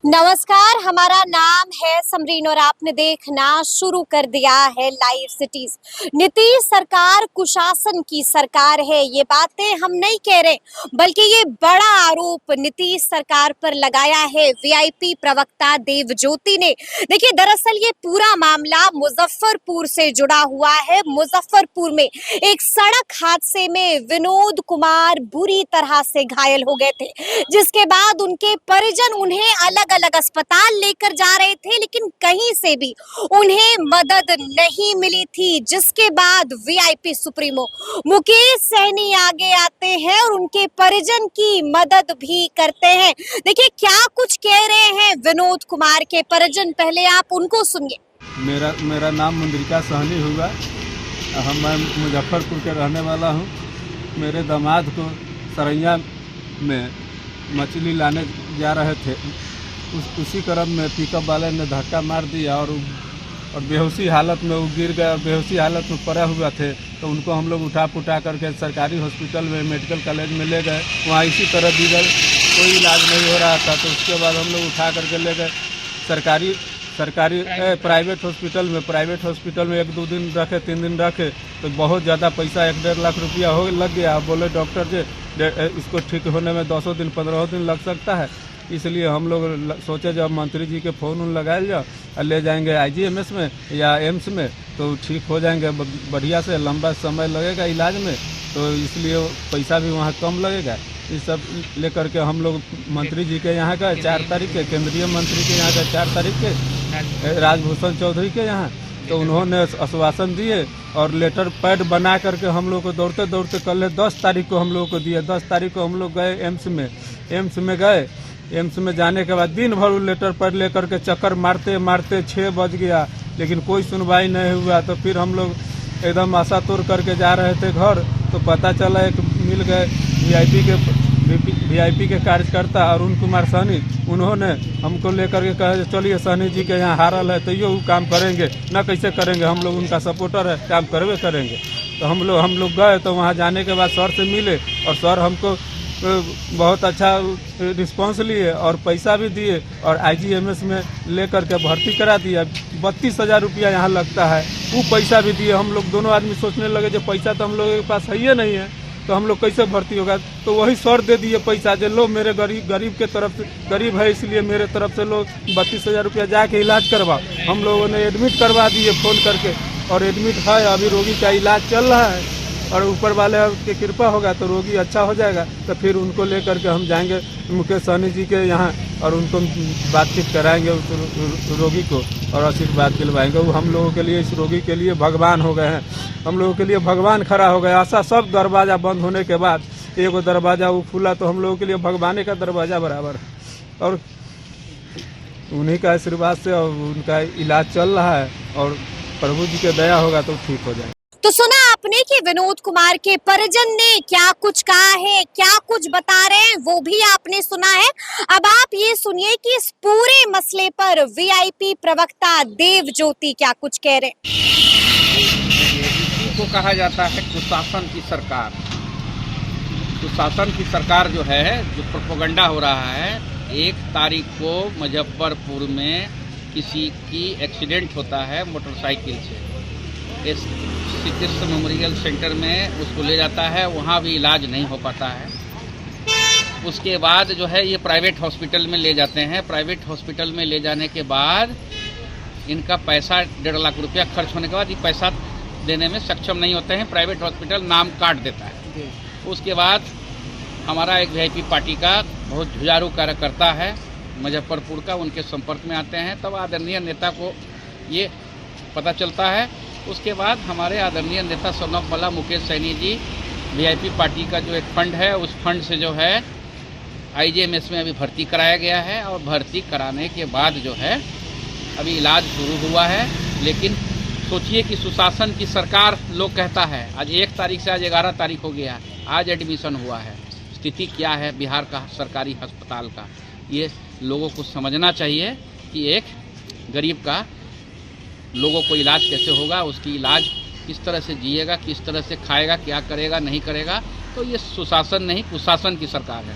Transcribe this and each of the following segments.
नमस्कार, हमारा नाम है समरीन और आपने देखना शुरू कर दिया है लाइव सिटीज। नीतीश सरकार कुशासन की सरकार है, ये बातें हम नहीं कह रहे, बल्कि ये बड़ा आरोप नीतीश सरकार पर लगाया है वीआईपी प्रवक्ता देवज्योति ने। देखिए, दरअसल ये पूरा मामला मुजफ्फरपुर से जुड़ा हुआ है। मुजफ्फरपुर में एक सड़क हादसे में विनोद कुमार बुरी तरह से घायल हो गए थे, जिसके बाद उनके परिजन उन्हें अलग अलग अस्पताल लेकर जा रहे थे, लेकिन कहीं से भी उन्हें मदद नहीं मिली थी। जिसके बाद वीआईपी सुप्रीमो मुकेश सहनी आगे आते हैं और उनके परिजन की मदद भी करते हैं। देखिए क्या कुछ कह रहे हैं विनोद कुमार के परिजन, पहले आप उनको सुनिए। मेरा नाम मुंद्रिका सहनी हुआ। मैं मुजफ्फरपुर के रहने वाला हूँ। मेरे दामाद को सरैया में मछली लाने जा रहे थे, उसी क्रम में पिकअप वाले ने धक्का मार दिया और बेहोशी हालत में वो गिर गए और बेहोशी हालत में पड़े हुए थे। तो उनको हम लोग उठा पुठा करके सरकारी हॉस्पिटल में मेडिकल कॉलेज में ले गए। वहाँ इसी तरह दीगर कोई इलाज नहीं हो रहा था। तो उसके बाद हम लोग उठा करके ले गए सरकारी प्राइवेट हॉस्पिटल में 1-2 दिन रखे, 3 दिन रखे। तो बहुत ज़्यादा पैसा 1-1.5 लाख रुपया लग गया। बोले डॉक्टर जी इसको ठीक होने में 10 दिन 15 दिन लग सकता है। इसलिए हम लोग सोचे जब मंत्री जी के फ़ोन लगाया जाओ और ले जाएंगे आईजीएमएस में या एम्स में तो ठीक हो जाएंगे बढ़िया से। लंबा समय लगेगा इलाज में, तो इसलिए पैसा भी वहाँ कम लगेगा। ये सब लेकर के हम लोग मंत्री जी के यहाँ का 4 तारीख के, केंद्रीय मंत्री के यहाँ का 4 तारीख के, राजभूषण चौधरी के यहाँ, तो उन्होंने आश्वासन दिए और लेटर पैड बना करके हम लोग को दौड़ते दौड़ते कल 10 तारीख को हम लोग को दिए। 10 तारीख को हम लोग गए एम्स में गए। एम्स में जाने के बाद दिन भर लेटर पैड लेकर के चक्कर मारते मारते 6 बज गया, लेकिन कोई सुनवाई नहीं हुआ। तो फिर हम लोग एकदम आशा तोड़ करके जा रहे थे घर, तो पता चला एक मिल गए वीआईपी के कार्यकर्ता अरुण कुमार सहनी। उन्होंने हमको लेकर के कहा चलिए सहनी जी के यहाँ हारल है तो ये वो काम करेंगे ना, कैसे करेंगे, हम लोग उनका सपोर्टर है, काम करवे करेंगे। तो हम लोग गए। तो वहाँ जाने के बाद सर से मिले और सर हमको बहुत अच्छा रिस्पांस लिए और पैसा भी दिए और आईजीएमएस में लेकर के भर्ती करा दिया। 32,000 रुपया यहाँ लगता है, वो पैसा भी दिए। हम लोग दोनों आदमी सोचने लगे जो पैसा तो हम लोग के पास है ही नहीं है, तो हम लोग कैसे भर्ती होगा। तो वही सर दे दिए पैसा, जो लो मेरे गरीब के तरफ से, गरीब है इसलिए मेरे तरफ से लो 32,000 रुपया जाके इलाज करवाओ। हम लोगों ने एडमिट करवा दिए फ़ोन करके और एडमिट है, अभी रोगी का इलाज चल रहा है और ऊपर वाले की कृपा होगा तो रोगी अच्छा हो जाएगा। तो फिर उनको लेकर के हम जाएंगे मुकेश सहनी जी के यहाँ और उनको बातचीत कराएंगे उस रोगी को और आशीर्वाद दिलवाएंगे। वो हम लोगों के लिए, इस रोगी के लिए भगवान हो गए हैं। हम लोगों के लिए भगवान खड़ा हो गया। ऐसा सब दरवाज़ा बंद होने के बाद एक दरवाज़ा वो खुला, तो हम लोगों के लिए भगवान का दरवाज़ा बराबर है और उन्हीं का आशीर्वाद से और उनका इलाज चल रहा है और प्रभु जी की दया होगा तो ठीक हो जाएगा। तो सुना आपने कि विनोद कुमार के परिजन ने क्या कुछ कहा है, क्या कुछ बता रहे हैं, वो भी आपने सुना है। अब आप ये सुनिए कि इस पूरे मसले पर वीआईपी प्रवक्ता देवज्योति क्या कुछ कह रहे हैं। इसी को कहा जाता है कुशासन की सरकार। कुशासन की सरकार जो है, जो प्रोपेगेंडा हो रहा है। 1 तारीख को मुजफ्फरपुर में किसी की एक्सीडेंट होता है मोटरसाइकिल से, श्री कृष्ण मेमोरियल सेंटर में उसको ले जाता है, वहाँ भी इलाज नहीं हो पाता है। उसके बाद जो है ये प्राइवेट हॉस्पिटल में ले जाते हैं। प्राइवेट हॉस्पिटल में ले जाने के बाद इनका पैसा 1.5 लाख रुपया खर्च होने के बाद ये पैसा देने में सक्षम नहीं होते हैं। प्राइवेट हॉस्पिटल नाम काट देता है। उसके बाद हमारा एक वीआईपी पार्टी का बहुत जुझारू कार्यकर्ता है मुजफ्फरपुर का, उनके संपर्क में आते हैं। तब आदरणीय नेता को ये पता चलता है। उसके बाद हमारे आदरणीय नेता सनम वाला मुकेश सहनी जी, वीआईपी पार्टी का जो एक फंड है, उस फंड से जो है आईजीएमएस में अभी भर्ती कराया गया है और भर्ती कराने के बाद जो है अभी इलाज शुरू हुआ है। लेकिन सोचिए कि सुशासन की सरकार लोग कहता है। आज 1 तारीख से आज 11 तारीख हो गया, आज एडमिशन हुआ है। स्थिति क्या है बिहार का सरकारी अस्पताल का, ये लोगों को समझना चाहिए कि एक गरीब का लोगों को इलाज कैसे होगा, उसकी इलाज किस तरह से जिएगा, किस तरह से खाएगा, क्या करेगा, नहीं करेगा। तो ये सुशासन नहीं, कुशासन की सरकार है।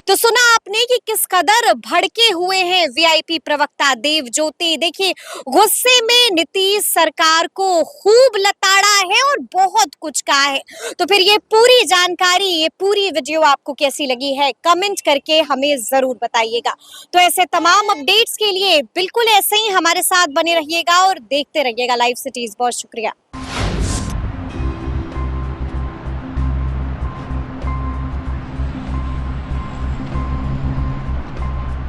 तो सुना आपने कि किस कदर भड़के हुए हैं वीआईपी प्रवक्ता देव ज्योति। देखिए, गुस्से में नीतीश सरकार को खूब लताड़ा है और बहुत कुछ कहा है। तो फिर ये पूरी जानकारी, ये पूरी वीडियो आपको कैसी लगी है, कमेंट करके हमें जरूर बताइएगा। तो ऐसे तमाम अपडेट्स के लिए बिल्कुल ऐसे ही हमारे साथ बने रहिएगा और देखते रहिएगा लाइव सिटीज। बहुत शुक्रिया।